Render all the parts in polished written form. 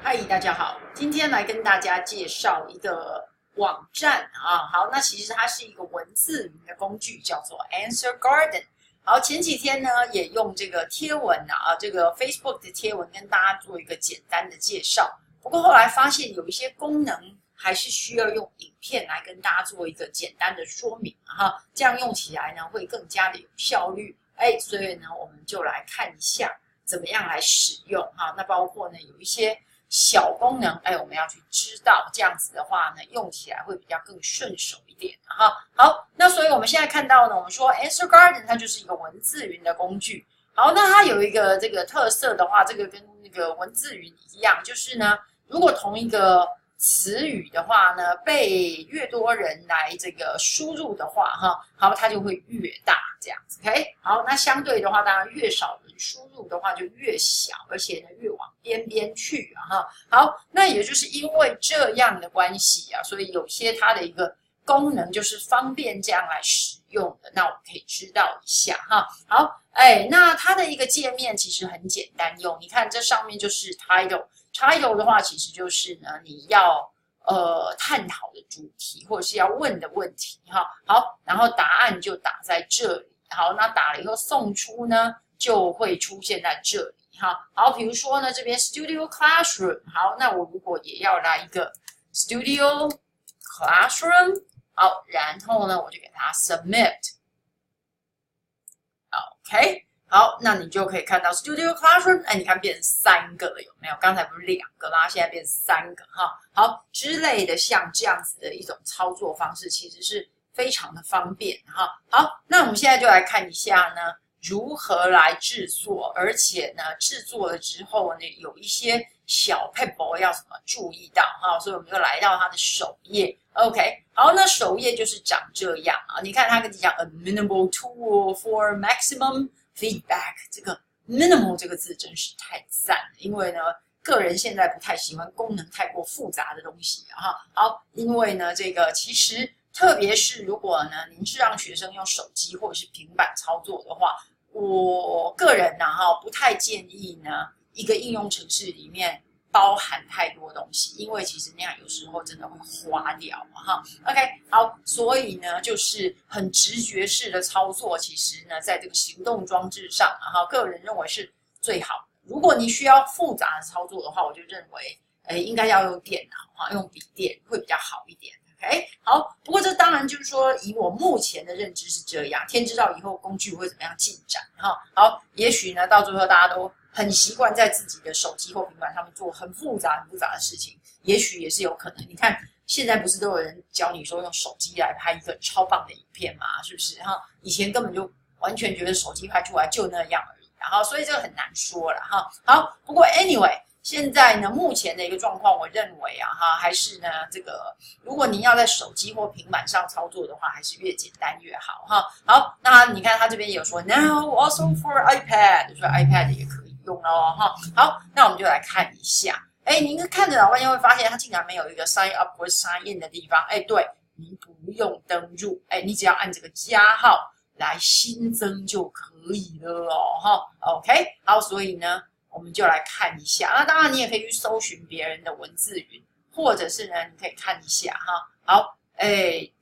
嗨，大家好，今天来跟大家介绍一个网站啊。好，那其实它是一个文字云的工具，叫做 Answer Garden。好，前几天呢也用这个贴文这个 Facebook 的贴文跟大家做一个简单的介绍。不过后来发现有一些功能还是需要用影片来跟大家做一个简单的说明哈，这样用起来呢会更加的有效率。所以呢我们就来看一下怎么样来使用哈。那包括呢有一些小功能，我们要去知道，这样子的话呢，用起来会比较更顺手一点哈。好，那所以我们现在看到呢，我们说 Answer Garden 它就是一个文字云的工具。好，那它有一个这个特色的话，这个跟那个文字云一样，就是呢，如果同一个词语的话呢，被越多人来这个输入的话，好，它就会越大这样子 ，OK？ 好，那相对的话，当然越少人输入的话就越小，而且呢越往边边去好，那也就是因为这样的关系所以有些它的一个功能就是方便这样来使用的，那我们可以知道一下哈。好，那它的一个界面其实很简单用，你看这上面就是 title 的话，其实就是呢你要探讨的主题或者是要问的问题哈。好，然后答案就打在这里。好，那打了以后送出呢就会出现在这里哈。好，比如说呢这边 Studio Classroom， 好，那我如果也要来一个 Studio Classroom， 好，然后呢我就给它 Submit。OK。好，那你就可以看到 Studio Classroom， 你看变成3个了，有没有？刚才不是2个吗？现在变3个哈。好，之类的像这样子的一种操作方式，其实是非常的方便哈。好，那我们现在就来看一下呢，如何来制作，而且呢，制作了之后呢，有一些小撇步要什么注意到哈。所以我们就来到它的首页。OK， 好，那首页就是长这样你看它跟你讲 a minimal tool for maximum feedback， 这个 minimal 这个字真是太赞了，因为呢，个人现在不太喜欢功能太过复杂的东西哈。好，因为呢，这个其实特别是如果呢，您是让学生用手机或者是平板操作的话，我个人不太建议呢，一个应用程式里面包含太多东西，因为其实那样有时候真的会花掉哈。OK， 好，所以呢，就是很直觉式的操作，其实呢，在这个行动装置上个人认为是最好的。如果你需要复杂的操作的话，我就认为，应该要用电脑用笔电会比较好一点。OK， 好，不过这当然就是说，以我目前的认知是这样，天知道以后工具会怎么样进展好，也许呢，到最后大家都很习惯在自己的手机或平板上面做很复杂的事情，也许也是有可能。你看现在不是都有人教你说用手机来拍一个超棒的影片吗？是不是以前根本就完全觉得手机拍出来就那样而已，然后所以这个很难说了好，不过 anyway， 现在呢目前的一个状况，我认为还是呢这个，如果您要在手机或平板上操作的话，还是越简单越好好，那你看他这边有说 Now also for iPad， 说 iPad 也可以用咯好，那我们就来看一下。您看着老半天会发现它竟然没有一个 sign up 或 sign in 的地方。对，您不用登入，你只要按这个加号来新增就可以了OK， 好，所以呢，我们就来看一下。那当然你也可以去搜寻别人的文字云，或者是呢，你可以看一下好，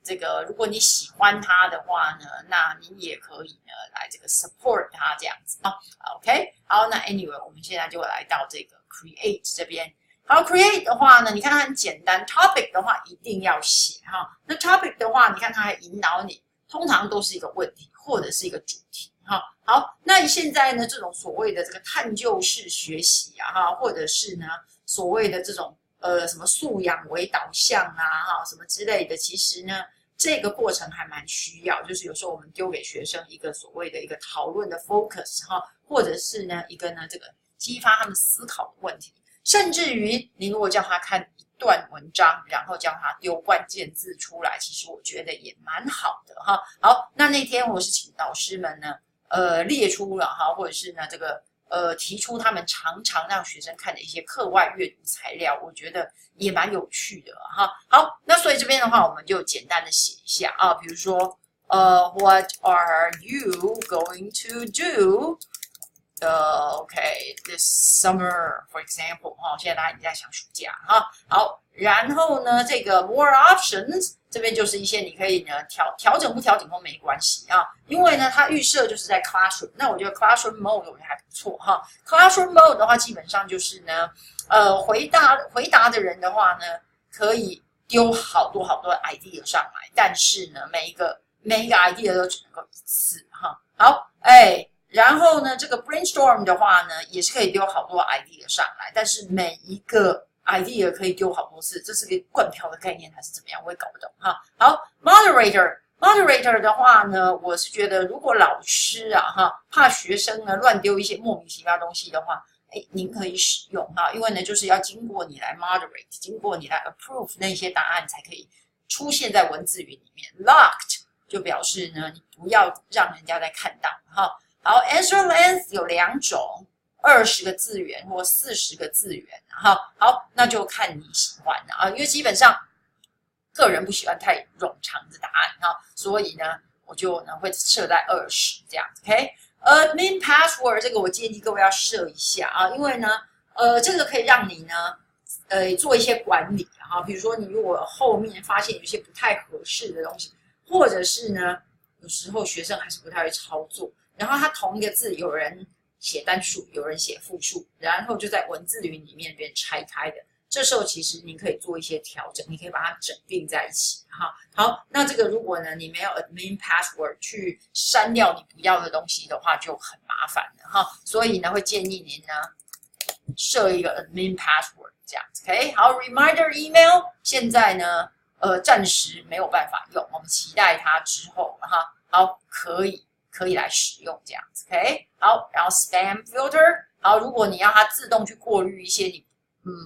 这个如果你喜欢它的话呢，那你也可以呢来这个 support 它这样子OK， 好，那 anyway， 我们现在就来到这个 create 这边。好 ，create 的话呢，你看它很简单 ，topic 的话一定要写那 topic 的话，你看它还引导你，通常都是一个问题或者是一个主题好，那现在呢，这种所谓的这个探究式学习或者是呢所谓的这种什么素养为导向什么之类的，其实呢这个过程还蛮需要，就是有时候我们丢给学生一个所谓的一个讨论的 focus 或者是呢一个呢这个激发他们思考的问题，甚至于你如果叫他看一段文章，然后叫他丢关键字出来，其实我觉得也蛮好的好，那天我是请导师们呢列出了或者是呢这个提出他们常常让学生看的一些课外阅读材料，我觉得也蛮有趣的好，那所以这边的话，我们就简单的写一下比如说What are you going to do this summer, for example, 哈，现在大家已经在想暑假哈。好，然后呢，这个 more options 这边就是一些你可以呢调整不调整都没关系啊，因为呢它预设就是在 classroom， 那我觉得 classroom mode 我觉得还不错哈。classroom mode 的话，基本上就是呢，回答的人的话呢，可以丢好多 idea 上来，但是呢，每一个 idea 都只能够一次哈。好，然后呢，这个 brainstorm 的话呢，也是可以丢好多 idea 上来，但是每一个 idea 可以丢好多次，这是个灌票的概念还是怎么样？我也搞不懂哈。好 ，moderator 的话呢，我是觉得如果老师怕学生呢乱丢一些莫名其妙东西的话，您可以使用哈，因为呢就是要经过你来 moderate， 经过你来 approve 那些答案才可以出现在文字云里面。locked 就表示呢你不要让人家再看到哈。好 ，answer length 有2种。20个字元或40个字元，好，那就看你喜欢的啊，因为基本上个人不喜欢太冗长的答案哈，所以呢，我就呢会设在20这样子 ，OK？admin password 这个我建议各位要设一下啊，因为呢，这个可以让你呢，做一些管理哈，比如说你如果后面发现有一些不太合适的东西，或者是呢，有时候学生还是不太会操作，然后他同一个字有人写单数，有人写复数，然后就在文字云里面被拆开的。这时候其实你可以做一些调整，你可以把它整并在一起哈。好，那这个如果呢你没有 admin password 去删掉你不要的东西的话，就很麻烦了哈。所以呢会建议您呢设一个 admin password 这样子 ，OK？ 好 ，reminder email 现在呢暂时没有办法用，我们期待它之后哈。好，可以来使用这样子 ，OK？ 好，然后 spam filter， 好，如果你要它自动去过滤一些你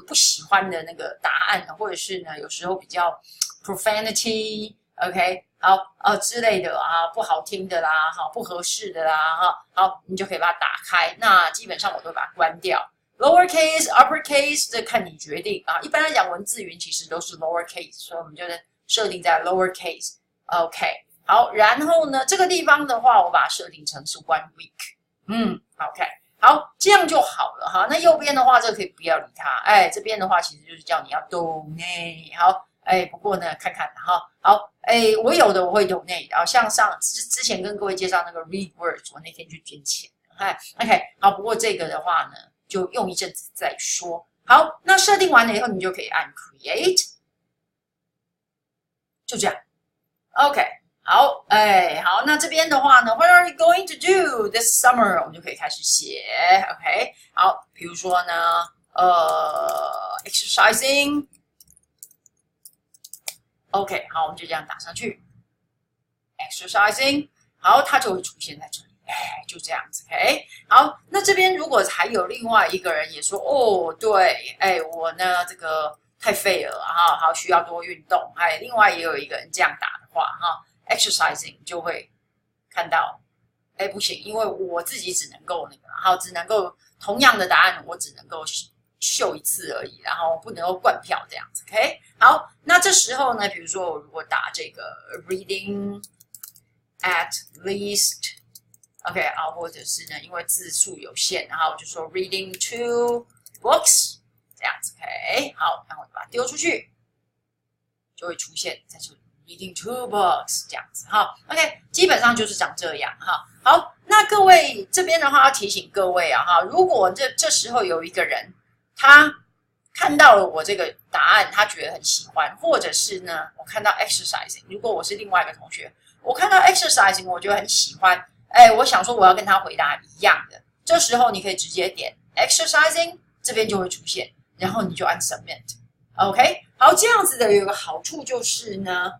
不喜欢的那个答案，或者是呢有时候比较 profanity，OK， 好之类的啊，不好听的啦，好不合适的啦，哈，好，你就可以把它打开。那基本上我都把它关掉。lower case、upper case 这看你决定啊。一般来讲，文字云其实都是 lower case， 所以我们就设定在 lower case，OK。好，然后呢，这个地方的话，我把它设定成是 1 week，OK， 好，这样就好了哈。那右边的话，这个可以不要理它，这边的话其实就是叫你要 donate， 好，不过呢，看看哈，好，我有的我会 donate， 然后像之前跟各位介绍那个 read words， 我那天去捐钱，OK， 好，不过这个的话呢，就用一阵子再说。好，那设定完了以后，你就可以按 create， 就这样 ，OK。好，好，那这边的话呢 ，What are you going to do this summer？ 我们就可以开始写 ，OK？ 好，比如说呢，exercising，OK， 好，我们就这样打上去 ，exercising， 好，它就会出现在这里，就这样子 ，OK？ 好，那这边如果还有另外一个人也说，哦，对，我呢这个太废了哈，好，需要多运动，另外也有一个人这样打的话，哈。exercising 就会看到，不行，因为我自己只能够那个，好，只能够同样的答案，我只能够秀一次而已，然后不能够灌票这样子 ，OK？ 好，那这时候呢，比如说我如果打这个 reading at least，OK 啊，或者是呢，因为字数有限，然后我就说 reading 2 books 这样子 ，OK？ 好，然后把它丢出去，就会出现在这里。reading 2 books 这样子哈 ，OK， 基本上就是长这样哈。好，那各位这边的话要提醒各位啊哈，如果这时候有一个人他看到了我这个答案，他觉得很喜欢，或者是呢我看到 exercising， 如果我是另外一个同学，我看到 exercising 我觉得很喜欢，我想说我要跟他回答一样的，这时候你可以直接点 exercising， 这边就会出现，然后你就按 submit，OK， 好，这样子的有一个好处就是呢。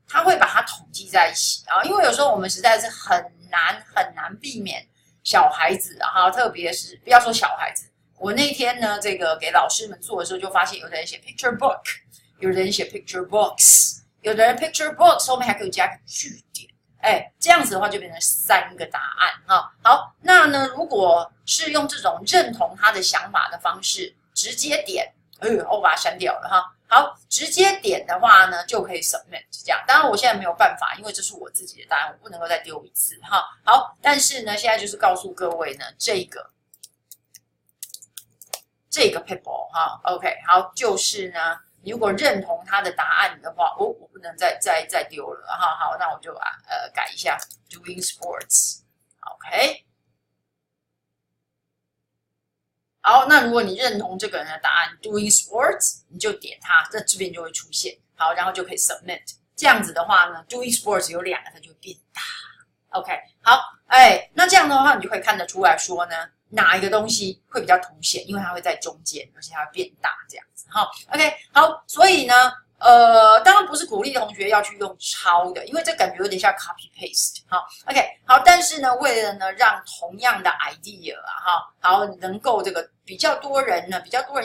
他会把它统计在一起啊，因为有时候我们实在是很难避免小孩子啊，特别是不要说小孩子，我那天呢这个给老师们做的时候，就发现有的人写 picture book， 有的人写 picture books， 有的人 picture books 后面还可以加个句点，这样子的话就变成3个答案哈。好，那呢如果是用这种认同他的想法的方式，直接点。我把它删掉了哈。好，直接点的话呢，就可以 submit 这样。当然我现在没有办法，因为这是我自己的答案，我不能够再丢一次哈。好，但是呢，现在就是告诉各位呢，这个 paper 哈 ，OK， 好，就是呢，你如果认同他的答案的话，我不能再丢了哈。好，那我就改一下 doing sports，OK。好，那如果你认同这个人的答案 doing sports， 你就点它，这边就会出现。好，然后就可以 submit。这样子的话呢 ，doing sports 有2个，它就会变大。OK， 好，那这样的话，你就会看得出来说呢，哪一个东西会比较凸显，因为它会在中间，而且它会变大这样子。哈 ，OK， 好，所以呢，当然不是鼓励同学要去用抄的，因为这感觉有点像 copy paste。好 ，OK， 好，但是呢，为了呢让同样的 idea 哈，好能够这个比较多人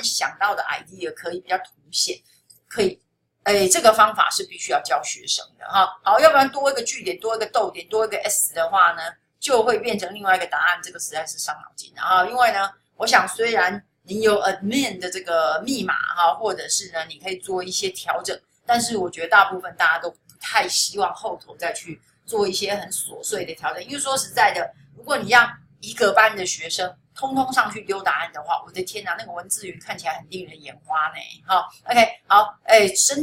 想到的 idea 可以比较凸显，可以。这个方法是必须要教学生的哈，好，要不然多一个句点，多一个逗点，多一个 s 的话呢，就会变成另外一个答案，这个实在是伤脑筋啊。因为呢，我想虽然你有 admin 的这个密码哈，或者是呢，你可以做一些调整，但是我觉得大部分大家都不太希望后头再去做一些很琐碎的调整，因为说实在的，如果你让一个班的学生通通上去丢答案的话，我的天哪，那个文字云看起来很令人眼花呢。哈 ，OK， 好，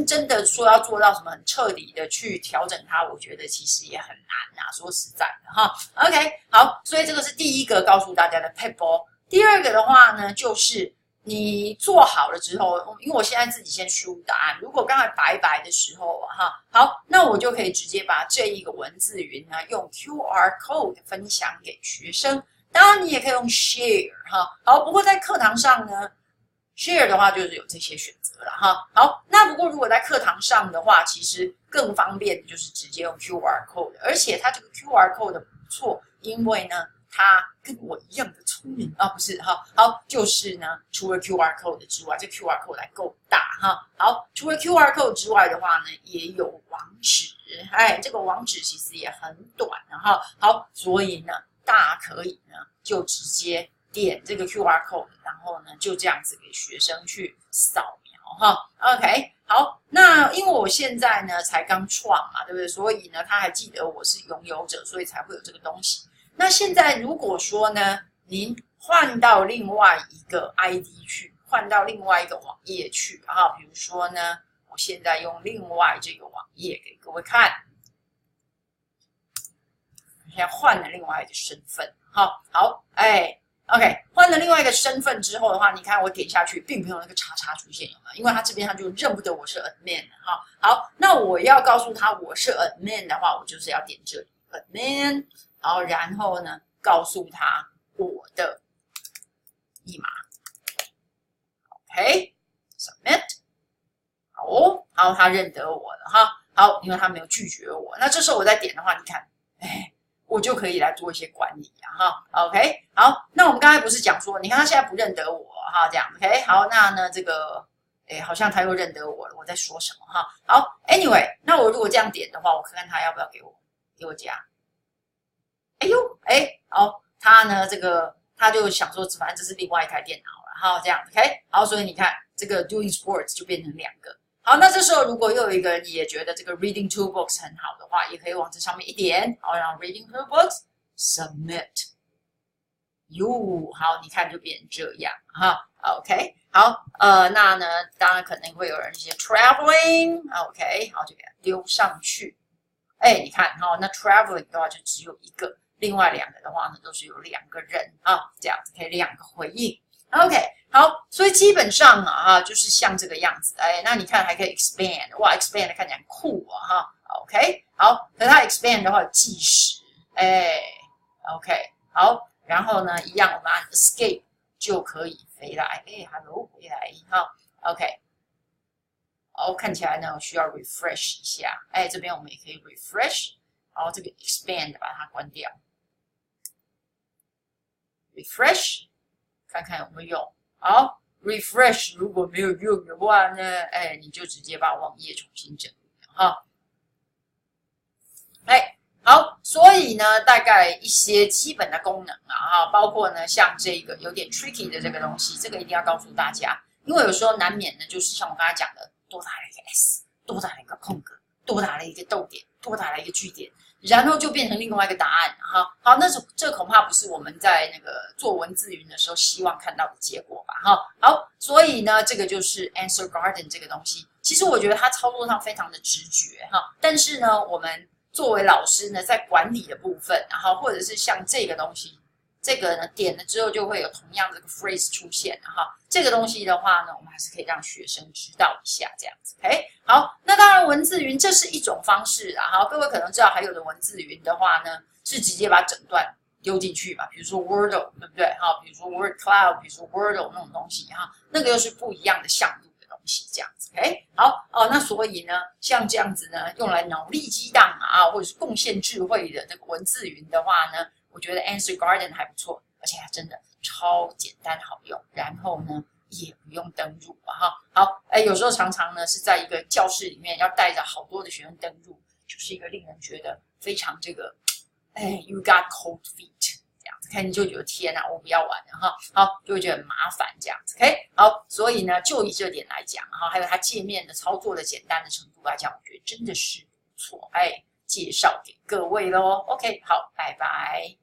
真的说要做到什么很彻底的去调整它，我觉得其实也很难啊。说实在的，哈 ，OK， 好，所以这个是第一个告诉大家的 paper。第二个的话呢，就是你做好了之后，因为我现在自己先输入答案，如果刚才白白的时候哈，好，那我就可以直接把这一个文字云呢用 QR code 分享给学生。当然，你也可以用 share 哈，好，不过在课堂上呢 ，share 的话就是有这些选择了哈。好，那不过如果在课堂上的话，其实更方便就是直接用 QR code， 而且它这个 QR code 不错，因为呢，它跟我一样的聪明啊，不是哈。好，就是呢，除了 QR code 之外，这 QR code 还够大哈。好，除了 QR code 之外的话呢，也有网址，这个网址其实也很短哈。好，所以呢。大家可以呢，就直接点这个 QR code， 然后呢，就这样子给学生去扫描哈。OK， 好，那因为我现在呢才刚创嘛，对不对？所以呢，他还记得我是拥有者，所以才会有这个东西。那现在如果说呢，您换到另外一个 ID 去，换到另外一个网页去啊，比如说呢，我现在用另外这个网页给各位看。现在换了另外一个身份，好，OK， 换了另外一个身份之后的话，你看我点下去，并没有那个叉叉出现，有没有？因为他这边他就认不得我是 admin 哈。好，那我要告诉他我是 admin 的话，我就是要点这里 admin， 然后呢，告诉他我的密码 ，OK，submit， 好哦，然后他认得我了哈。好，因为他没有拒绝我，那这时候我再点的话，你看，我就可以来做一些管理哈 ，OK， 好，那我们刚才不是讲说，你看他现在不认得我哈，这样 OK， 好，那呢这个，好像他又认得我了，我在说什么哈？好 ，Anyway， 那我如果这样点的话，我看看他要不要给我加，好，他呢这个他就想说，反正这是另外一台电脑了哈，这样 OK， 好，所以你看这个 Doing Sports 就变成2个。好，那这时候如果又有一个人也觉得这个 Reading Two Books 很好的话，也可以往这上面一点，好，然后 Reading Two Books Submit。好，你看就变成这样哈。OK， 好，那呢，当然可能会有人一些 traveling，OK， 好，就给它丢上去。你看，那 traveling 的话就只有1个，另外2个的话呢都是有2个人啊，这样子可以2个回应。OK， 好，所以基本上就是像这个样子，那你看还可以 expand， 哇 ，expand 看起来很酷哈 ，OK， 好，可是它 expand 的话计时，OK， 好，然后呢，一样我们按 escape 就可以回来，hello 回来哈 ，OK， 看起来呢需要 refresh 一下，这边我们也可以 refresh， 然后这个 expand 把它关掉 ，refresh。看看有没有用。好 ，refresh 如果没有用的话呢，你就直接把网页重新整理哈。好，所以呢，大概一些基本的功能包括呢，像这个有点 tricky 的这个东西，这个一定要告诉大家，因为有时候难免呢，就是像我刚才讲的，多打了一个 s， 多打了一个空格，多打了一个逗点，多打了一个句点，然后就变成另外一个答案。好，那这恐怕不是我们在那个做文字云的时候希望看到的结果吧？好，所以呢，这个就是 Answer Garden 这个东西。其实我觉得它操作上非常的直觉但是呢，我们作为老师呢，在管理的部分，然后或者是像这个东西，这个呢点了之后就会有同样的这个 phrase 出现这个东西的话呢，我们还是可以让学生知道一下这样子。OK， 好，那当然文字云这是一种方式各位可能知道还有的文字云的话呢，是直接把整段丢进去嘛，比如说 Wordle， 对不对？比如说 Word Cloud， 比如说 Wordle 那种东西那个又是不一样的项目的东西，这样子。OK， 好那所以呢，像这样子呢，用来脑力激荡或者是贡献智慧的这个文字云的话呢，我觉得 Answer Garden 还不错，而且它真的超简单好用，然后呢也不用登入好，有时候常常呢是在一个教室里面要带着好多的学生登入，就是一个令人觉得非常这个you got cold feet 这样子，看你就觉得天哪，我不要玩了好，就会觉得很麻烦这样子。OK， 好，所以呢，就以这点来讲还有它界面的操作的简单的程度来讲，我觉得真的是不错，介绍给各位咯。OK， 好，拜拜。